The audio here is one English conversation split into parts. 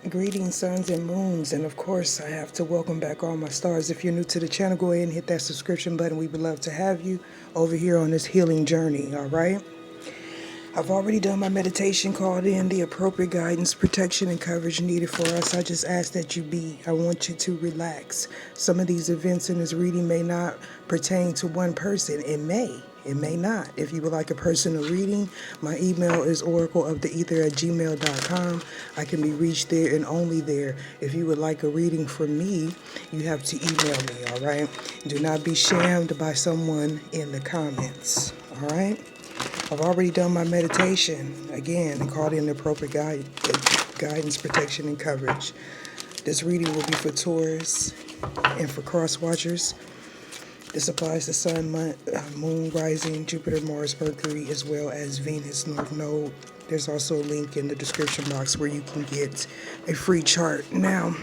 Greetings, suns and moons, and of course I have to welcome back all my stars. If you're new to the channel, go ahead and hit that subscription button. We would love to have you over here on this healing journey, all right? I've already done my meditation, called in the appropriate guidance, protection, and coverage needed for us. I just ask that I want you to relax. Some of these events in this reading may not pertain to one person. It may not. If you would like a personal reading, my email is oracleoftheether@gmail.com. I can be reached there and only there. If you would like a reading from me, you have to email me, all right? Do not be shammed by someone in the comments, all right? I've already done my meditation, again, and called in the appropriate guidance, protection, and coverage. This reading will be for Taurus and for cross watchers. This applies to Sun, Moon, Rising, Jupiter, Mars, Mercury, as well as Venus, North Node. There's also a link in the description box where you can get a free chart. Now,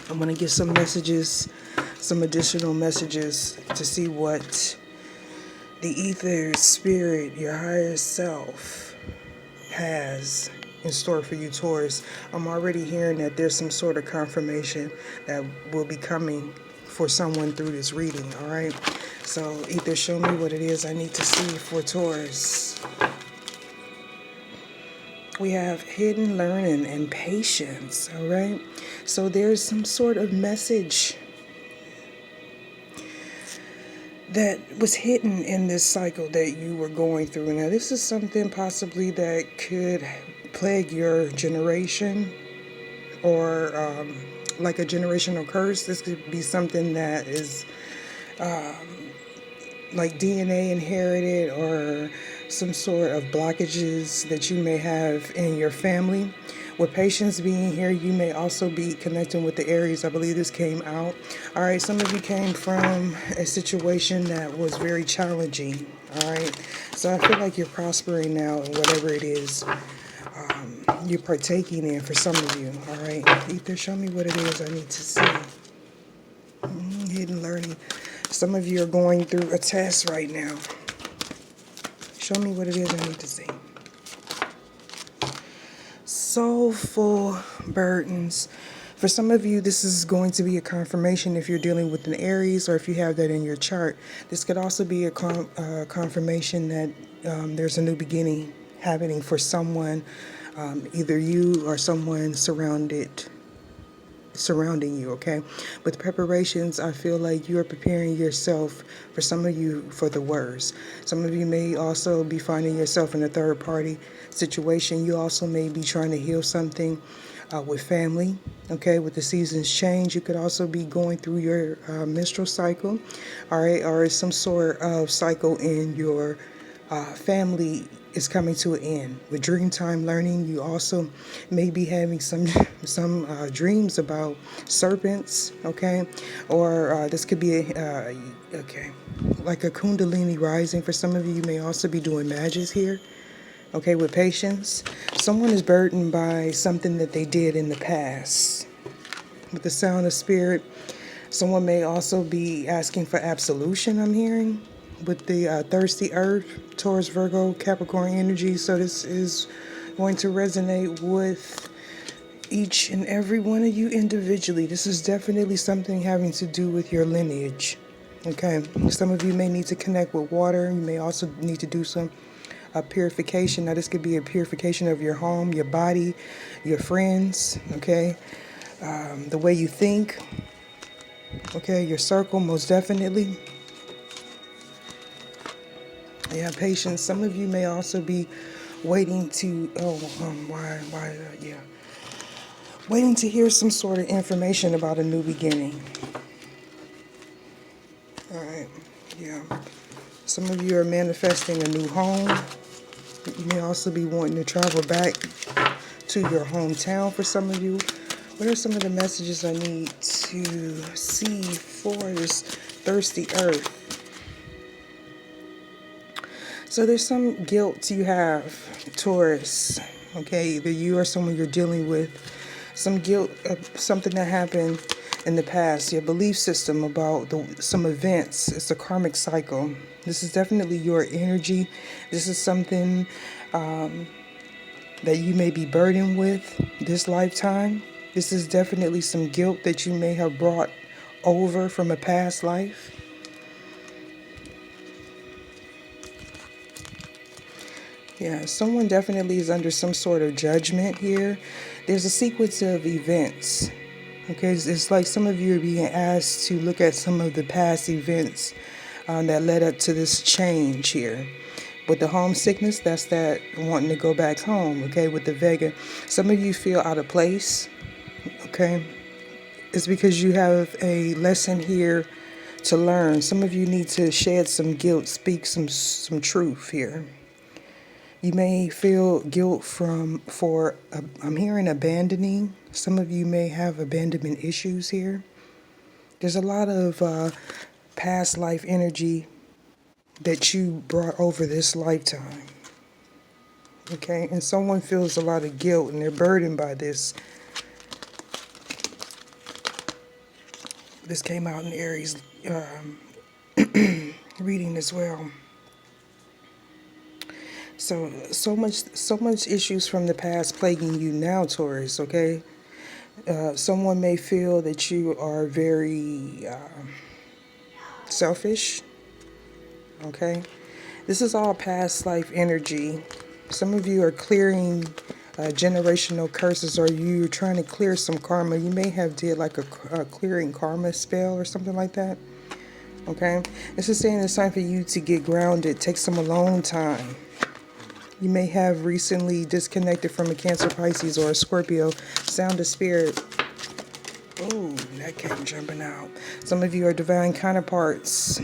I'm going to get some messages, some additional messages to see what the ether, spirit, your higher self has in store for you, Taurus. I'm already hearing that there's some sort of confirmation that will be coming for someone through this reading, all right? So either show me what it is I need to see for Taurus. We have hidden learning and patience, all right? So there's some sort of message that was hidden in this cycle that you were going through. Now, this is something possibly that could plague your generation, or like a generational curse. This could be something that is like DNA inherited, or some sort of blockages that you may have in your family. With patience being here, you may also be connecting with the Aries. I believe this came out. All right, some of you came from a situation that was very challenging. All right, so I feel like you're prospering now in whatever it is you're partaking in for some of you. All right, Ether, show me what it is I need to see. Hidden learning. Some of you are going through a test right now. Show me what it is I need to see. Soulful burdens. For some of you, this is going to be a confirmation if you're dealing with an Aries, or if you have that in your chart. This could also be a confirmation that there's a new beginning happening for someone, either you or someone surrounding you, okay? With preparations, I feel like you're preparing yourself, for some of you, for the worst. Some of you may also be finding yourself in a third party situation. You also may be trying to heal something with family, okay? With the seasons change, you could also be going through your menstrual cycle, all right? Or some sort of cycle in your family is coming to an end. With dream time learning, you also may be having some dreams about serpents, okay? Or this could be like a kundalini rising. For some of you, you may also be doing magic here, okay? With patience, someone is burdened by something that they did in the past. With the sound of spirit, someone may also be asking for absolution, I'm hearing. With the thirsty earth, Taurus, Virgo, Capricorn energy. So this is going to resonate with each and every one of you individually. This is definitely something having to do with your lineage, okay? Some of you may need to connect with water. You may also need to do some purification. Now, this could be a purification of your home, your body, your friends, okay? The way you think, okay? Your circle, most definitely. Yeah, patience. Some of you may also be waiting to, waiting to hear some sort of information about a new beginning. All right, yeah. Some of you are manifesting a new home. You may also be wanting to travel back to your hometown for some of you. What are some of the messages I need to see for this thirsty earth? So there's some guilt you have, Taurus, okay? Either you or someone you're dealing with. Some guilt of something that happened in the past, your belief system about some events. It's a karmic cycle. This is definitely your energy. This is something that you may be burdened with. this lifetime. This is definitely some guilt that you may have brought over from a past life. Yeah, someone definitely is under some sort of judgment here. There's a sequence of events. Okay, it's like some of you are being asked to look at some of the past events that led up to this change here. With the homesickness, that's that wanting to go back home. Okay, with the Vega, some of you feel out of place. Okay, it's because you have a lesson here to learn. Some of you need to shed some guilt, speak some truth here. You may feel guilt for I'm hearing abandoning. Some of you may have abandonment issues here. There's a lot of past life energy that you brought over this lifetime. Okay, and someone feels a lot of guilt and they're burdened by this. This came out in Aries reading as well. So much issues from the past plaguing you now, Taurus. Okay, someone may feel that you are very selfish. Okay, this is all past life energy. Some of you are clearing generational curses, or you're trying to clear some karma. You may have did like a clearing karma spell or something like that. Okay, this is saying it's time for you to get grounded, take some alone time. You may have recently disconnected from a Cancer, Pisces, or a Scorpio. Sound of spirit. Oh, that came jumping out. Some of you are divine counterparts.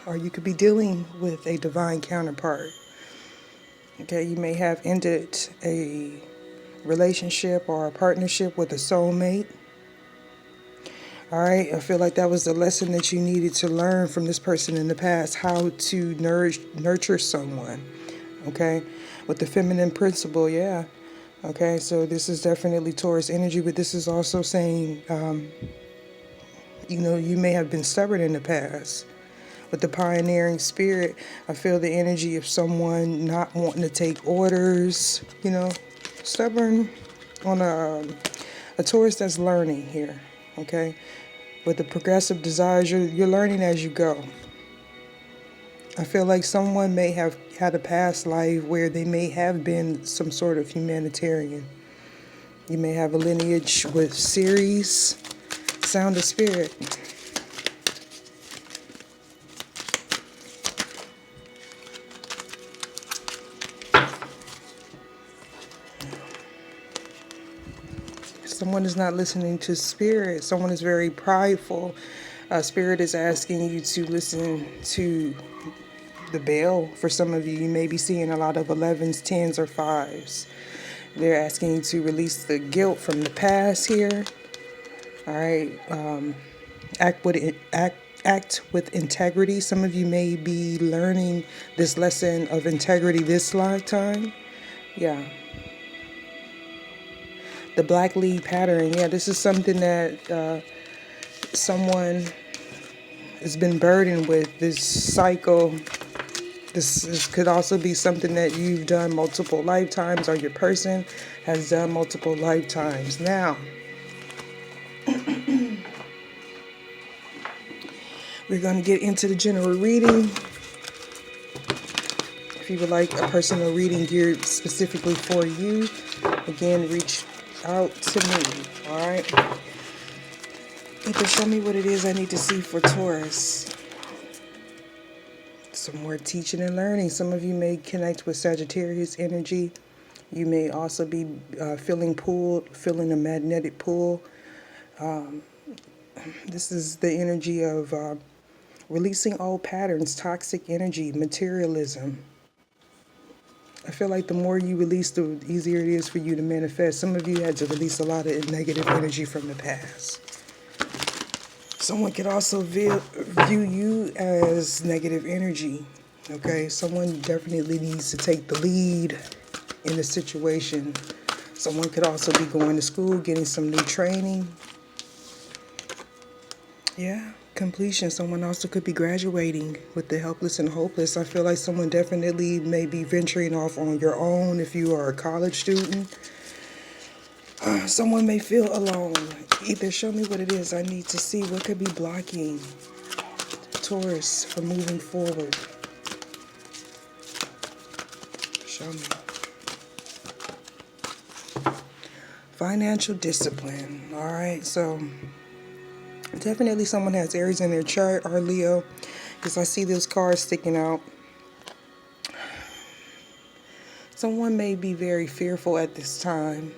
Or you could be dealing with a divine counterpart. Okay, you may have ended a relationship or a partnership with a soulmate. All right, I feel like that was the lesson that you needed to learn from this person in the past, how to nurture someone. Okay, with the feminine principle, yeah. Okay, so this is definitely Taurus energy, but this is also saying, you may have been stubborn in the past. With the pioneering spirit, I feel the energy of someone not wanting to take orders, stubborn on a Taurus that's learning here, okay? With the progressive desires, you're learning as you go. I feel like someone may have had a past life where they may have been some sort of humanitarian. You may have a lineage with Ceres, sound of spirit. Someone is not listening to spirit. Someone is very prideful. Spirit is asking you to listen to the bell. For some of you, you may be seeing a lot of 11s, 10s, or 5s. They're asking you to release the guilt from the past here. All right. Act with integrity. Some of you may be learning this lesson of integrity this lifetime. Yeah. The black lead pattern. Yeah, this is something that someone has been burdened with, this cycle. This could also be something that you've done multiple lifetimes, or your person has done multiple lifetimes. Now, we're going to get into the general reading. If you would like a personal reading geared specifically for you, again, reach out to me. All right. Ether, show me what it is I need to see for Taurus. Some more teaching and learning. Some of you may connect with Sagittarius energy. You may also be feeling a magnetic pull. This is the energy of releasing old patterns, toxic energy, materialism. I feel like the more you release, the easier it is for you to manifest. Some of you had to release a lot of negative energy from the past. Someone could also view you as negative energy. Okay, someone definitely needs to take the lead in the situation. Someone could also be going to school, getting some new training. Yeah, completion. Someone also could be graduating with the helpless and hopeless. I feel like someone definitely may be venturing off on your own if you are a college student. Someone may feel alone. Either show me what it is I need to see. What could be blocking Taurus from moving forward? Show me. Financial discipline. All right, so definitely someone has Aries in their chart or Leo, because I see those cards sticking out. Someone may be very fearful at this time.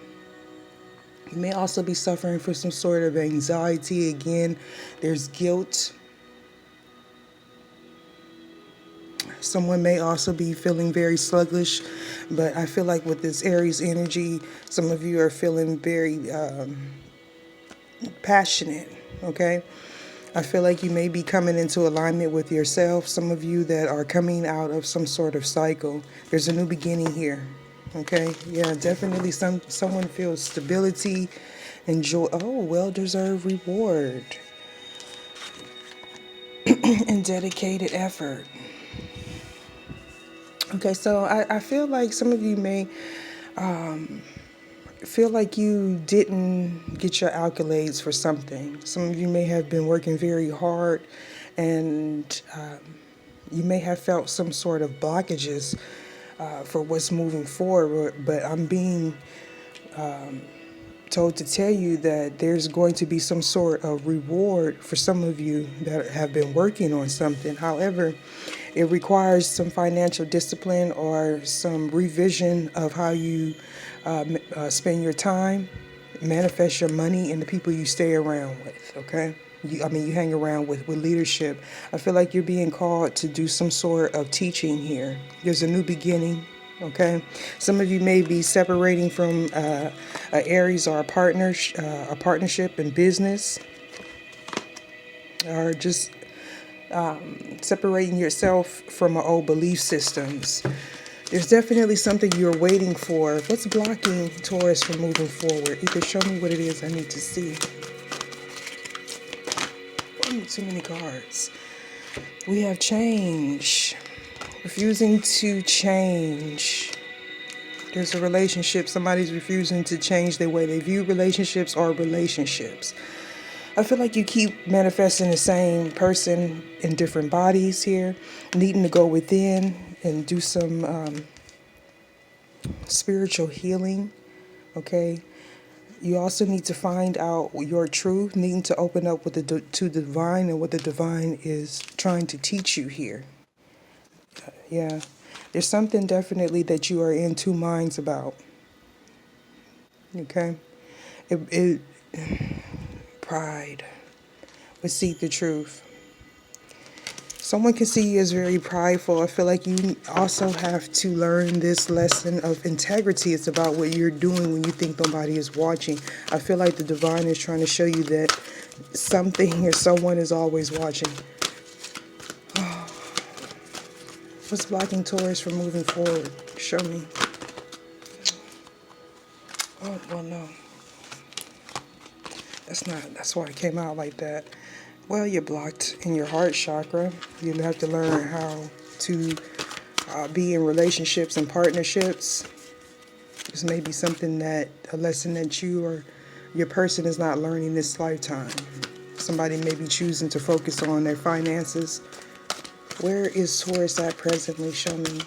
You may also be suffering from some sort of anxiety. Again, there's guilt. Someone may also be feeling very sluggish, but I feel like with this Aries energy, some of you are feeling very passionate, okay? I feel like you may be coming into alignment with yourself. Some of you that are coming out of some sort of cycle. There's a new beginning here. Okay, yeah, definitely someone feels stability and joy. Oh, well-deserved reward and dedicated effort. Okay, so I feel like some of you may feel like you didn't get your accolades for something. Some of you may have been working very hard, and you may have felt some sort of blockages for what's moving forward, but I'm being told to tell you that there's going to be some sort of reward for some of you that have been working on something. However, it requires some financial discipline or some revision of how you spend your time, manifest your money, and the people you stay around with, okay? You hang around with leadership. I feel like you're being called to do some sort of teaching here. There's a new beginning, okay? Some of you may be separating from a Aries or a partnership in business, or just separating yourself from old belief systems. There's definitely something you're waiting for. What's blocking Taurus from moving forward? Either show me what it is I need to see. Too many cards. We have change. Refusing to change. There's a relationship. Somebody's refusing to change the way they view relationships or relationships. I feel like you keep manifesting the same person in different bodies here, needing to go within and do some spiritual healing, okay? You also need to find out your truth, needing to open up with to the divine and what the divine is trying to teach you here. Yeah, there's something definitely that you are in two minds about. Okay, pride, but seek the truth. Someone can see you as very prideful. I feel like you also have to learn this lesson of integrity. It's about what you're doing when you think nobody is watching. I feel like the divine is trying to show you that something or someone is always watching. Oh. What's blocking Taurus from moving forward? Show me. Oh, well, no. That's why it came out like that. Well, you're blocked in your heart chakra. You have to learn how to be in relationships and partnerships. This may be a lesson that you or your person is not learning this lifetime. Somebody may be choosing to focus on their finances. Where is Taurus at presently? Show me.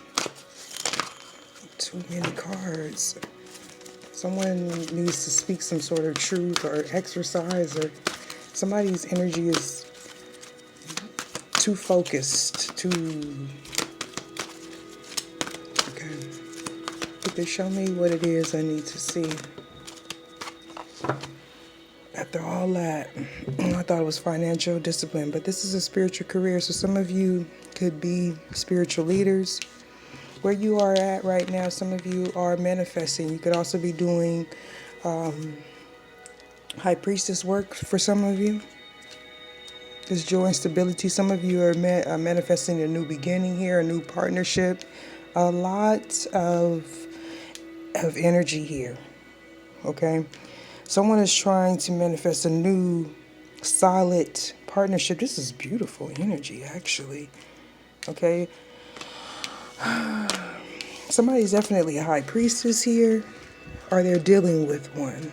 Too many cards. Someone needs to speak some sort of truth or exercise, or somebody's energy is too focused, okay. If they show me what it is I need to see. After all that, I thought it was financial discipline, but this is a spiritual career, so some of you could be spiritual leaders. Where you are at right now, some of you are manifesting. You could also be doing high priestess work for some of you. There's joy and stability. Some of you are manifesting a new beginning here, a new partnership. A lot of energy here, okay? Someone is trying to manifest a new solid partnership. This is beautiful energy, actually, okay? Somebody's definitely a high priestess here. or they're dealing with one.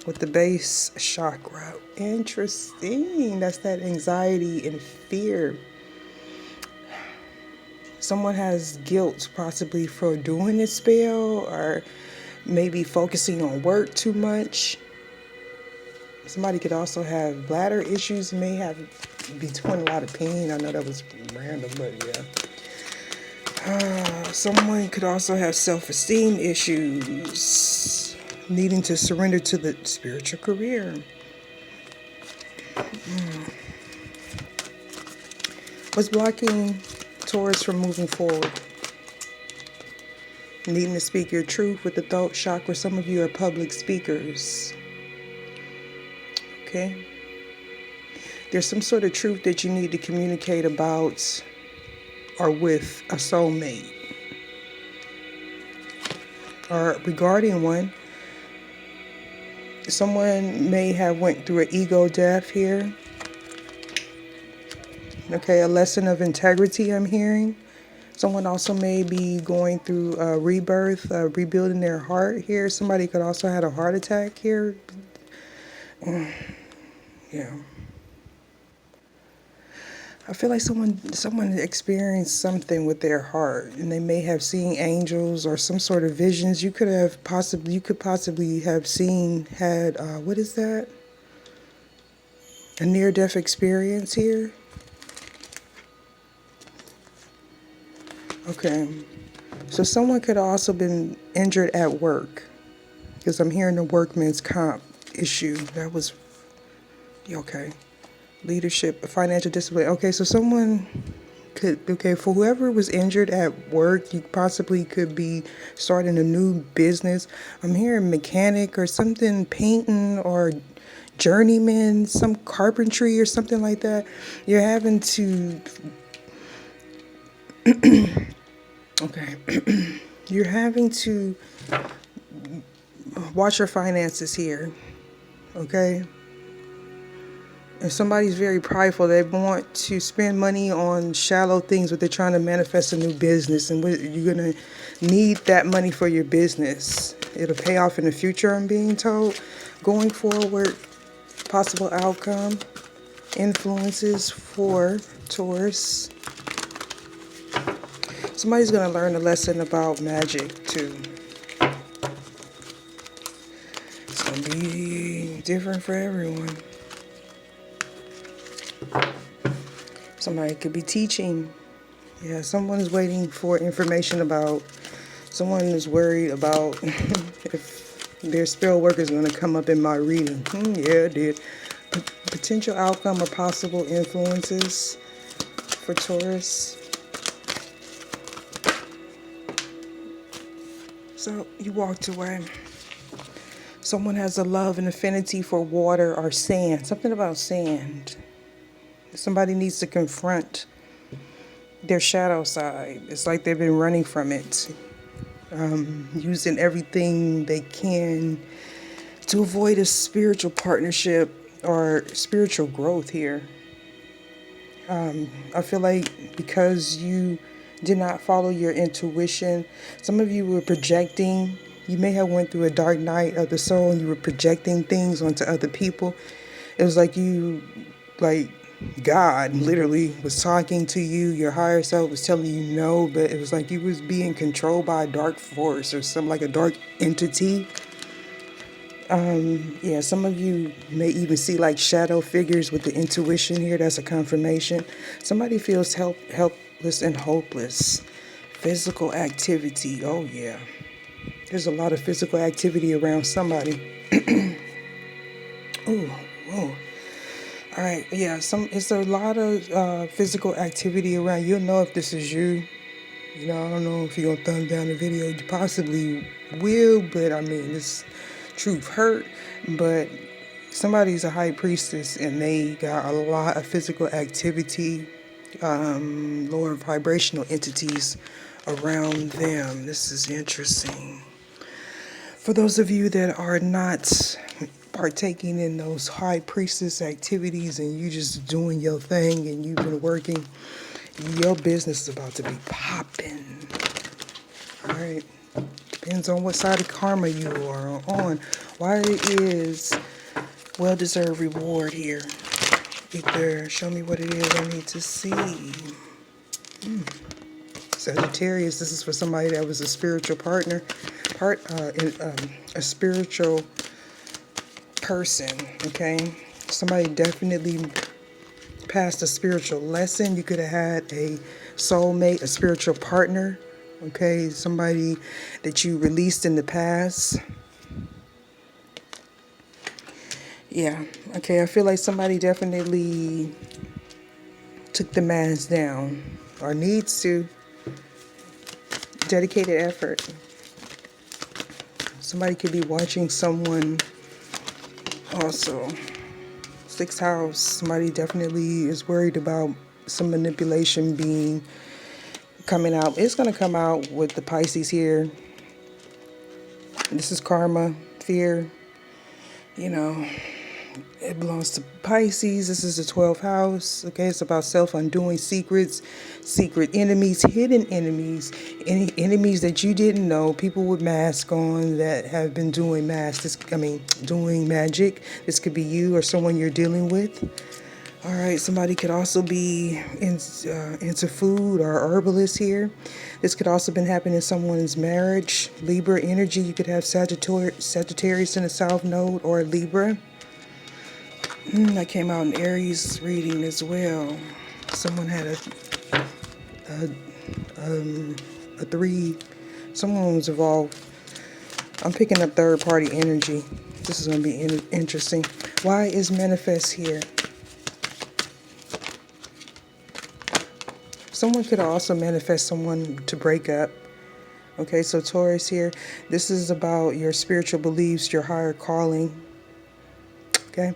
With the base chakra. Interesting. That's that anxiety and fear. Someone has guilt possibly for doing this spell, or maybe focusing on work too much. Somebody could also have bladder issues, may have be doing a lot of pain. I know that was random, but yeah. Someone could also have self-esteem issues, needing to surrender to the spiritual career. What's blocking Taurus from moving forward? Needing to speak your truth with the throat chakra. Some of you are public speakers. Okay? There's some sort of truth that you need to communicate about or with a soulmate, or regarding one. Someone may have went through an ego death here. Okay, a lesson of integrity I'm hearing. Someone also may be going through a rebirth, rebuilding their heart here. Somebody could also have a heart attack here. Yeah. I feel like someone experienced something with their heart, and they may have seen angels or some sort of visions. You could possibly have had what is that? A near-death experience here. Okay, so someone could also been injured at work, because I'm hearing the workman's comp issue. That was okay. Leadership, financial discipline. Okay, so someone could, for whoever was injured at work, you possibly could be starting a new business. I'm hearing mechanic or something, painting or journeyman, some carpentry or something like that. You're having to, okay, you're having to watch your finances here, okay? If somebody's very prideful, they want to spend money on shallow things, but they're trying to manifest a new business, and you're going to need that money for your business. It'll pay off in the future, I'm being told. Going forward, possible outcome, influences for Taurus. Somebody's going to learn a lesson about magic, too. It's going to be different for everyone. Somebody could be teaching. Yeah, someone's waiting for information about, someone is worried about if their spell work is going to come up in my reading. Yeah, it did. Potential outcome or possible influences for Taurus. So you walked away. Someone has a love and affinity for water or sand. Something about sand. Somebody needs to confront their shadow side. It's like they've been running from it, using everything they can to avoid a spiritual partnership or spiritual growth here. I feel like because you did not follow your intuition, some of you were projecting. You may have went through a dark night of the soul and you were projecting things onto other people. It was like God literally was talking to you. Your higher self was telling you no, but it was like you was being controlled by a dark force or some like a dark entity. Yeah, some of you may even see like shadow figures with the intuition here. That's a confirmation. Somebody feels helpless and hopeless. Physical activity. Oh yeah. There's a lot of physical activity around somebody. Oh, whoa. All right, yeah, it's a lot of physical activity around. You'll know if this is you. You know, I don't know if you're going to thumb down the video. You possibly will, but I mean, this truth hurt. But somebody's a high priestess, and they got a lot of physical activity, lower vibrational entities around them. This is interesting. For those of you that are not partaking in those high priestess activities and you just doing your thing and you've been working, your business is about to be popping. All right. Depends on what side of karma you are on. Why is well-deserved reward here? Ether, show me what it is I need to see. Sagittarius, this is for somebody that was a spiritual partner, a spiritual person, okay? Somebody definitely passed a spiritual lesson. You could have had a soulmate, a spiritual partner, okay? Somebody that you released in the past. Yeah, okay, I feel like somebody definitely took the mask down or needs to. Dedicated effort. Somebody could be watching someone also. Sixth house, somebody definitely is worried about some manipulation coming out. It's going to come out with the Pisces here. This is karma, fear. You know, it belongs to Pisces. This is the 12th house. Okay, it's about self-undoing secrets, secret enemies, hidden enemies, any enemies that you didn't know, people with masks on that have been doing doing magic. This could be you or someone you're dealing with. All right, somebody could also be into food or herbalist here. This could also been happening in someone's marriage. Libra energy, you could have Sagittarius in the South Node or Libra. That came out in Aries reading as well. Someone had a 3. Someone was involved. I'm picking up third party energy. This is going to be interesting. Why is manifest here? Someone could also manifest someone to break up. Okay, so Taurus here. This is about your spiritual beliefs, your higher calling. Okay.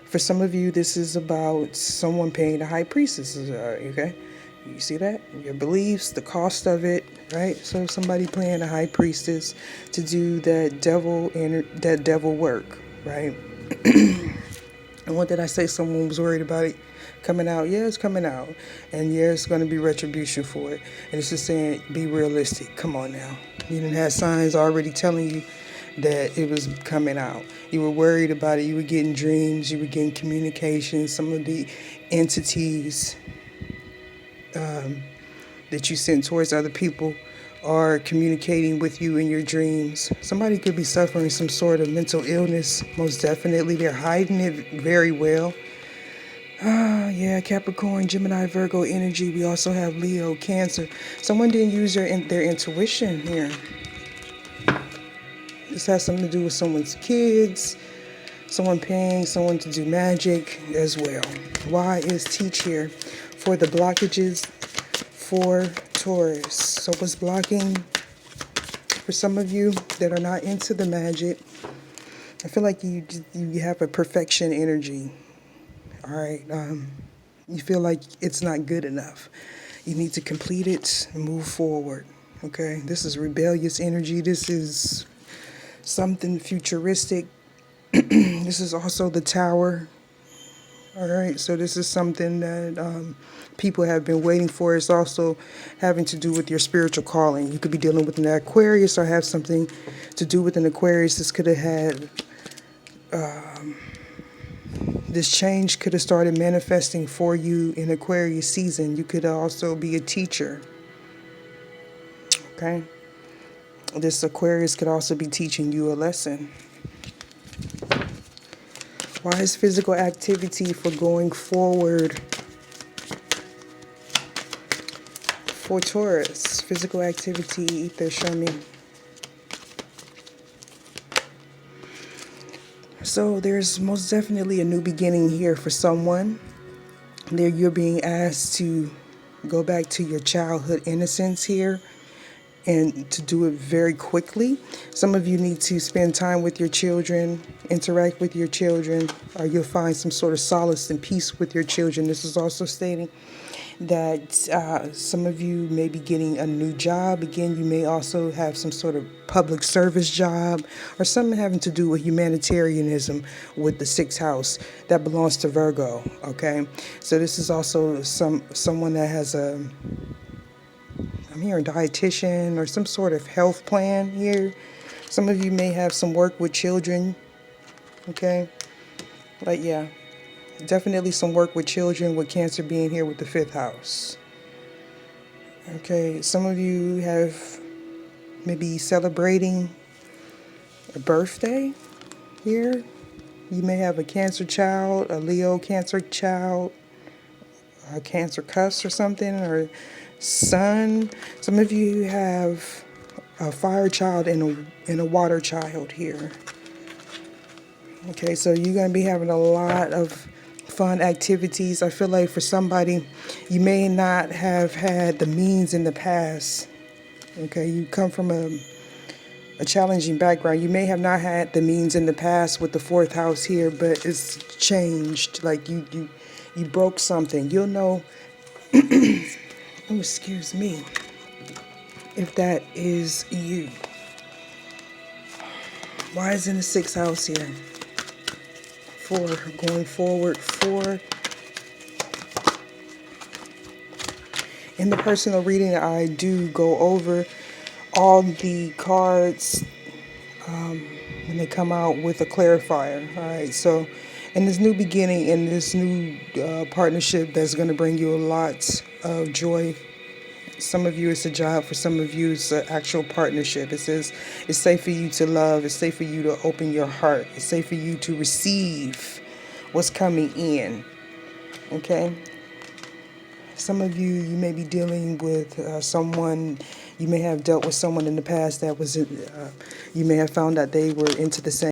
For some of you, this is about someone paying the high priestess. Okay. You see that? Your beliefs, the cost of it, right? So somebody playing a high priestess to do that devil work, right? And what did I say? Someone was worried about it coming out. Yeah, it's coming out. And yeah, it's going to be retribution for it. And it's just saying, be realistic. Come on now. You didn't have signs already telling you that it was coming out. You were worried about it. You were getting dreams. You were getting communication. Some of the entities that you sent towards other people are communicating with you in your dreams. Somebody could be suffering some sort of mental illness. Most definitely. They're hiding it very well. Yeah, Capricorn, Gemini, Virgo energy. We also have Leo, Cancer. Someone didn't use their intuition here. This has something to do with someone's kids, someone paying someone to do magic as well. Why is teach here? For the blockages for Taurus. So what's blocking for some of you that are not into the magic? I feel like you have a perfection energy. All right. You feel like it's not good enough. You need to complete it and move forward. Okay. This is rebellious energy. This is something futuristic. This is also the Tower. All right, so this is something that people have been waiting for. It's also having to do with your spiritual calling. You could be dealing with an Aquarius or have something to do with an Aquarius. This could have had, this change could have started manifesting for you in Aquarius season. You could also be a teacher. Okay. This Aquarius could also be teaching you a lesson. Why is physical activity for going forward for Taurus? Physical activity, ether, show me. So there's most definitely a new beginning here for someone. There you're being asked to go back to your childhood innocence here and to do it very quickly. Some of you need to spend time with your children, interact with your children, or you'll find some sort of solace and peace with your children. This is also stating that some of you may be getting a new job. Again, you may also have some sort of public service job or something having to do with humanitarianism with the 6th house. That belongs to Virgo, okay? So this is also someone that has a I'm hearing dietitian or some sort of health plan here. Some of you may have some work with children, okay? But yeah, definitely some work with children, with Cancer being here with the 5th house. Okay, some of you have maybe celebrating a birthday here. You may have a Cancer child, a Leo Cancer child, a Cancer cusp or something, or sun. Some of you have a fire child and a water child here. Okay, so you're going to be having a lot of fun activities. I feel like for somebody, you may not have had the means in the past. Okay, you come from a challenging background. You may have not had the means in the past with the 4th house here, but it's changed. Like you broke something. You'll know, oh, excuse me, if that is you. Why is in the 6th house here? 4, going forward, 4. In the personal reading, I do go over all the cards when they come out with a clarifier. All right, so in this new beginning, in this new partnership that's going to bring you a lot of joy. Some of you it's a job, for some of you it's an actual partnership. It says it's safe for you to love, it's safe for you to open your heart, it's safe for you to receive what's coming in. Okay? Some of you may be dealing with someone, you may have dealt with someone in the past that was, you may have found that they were into the same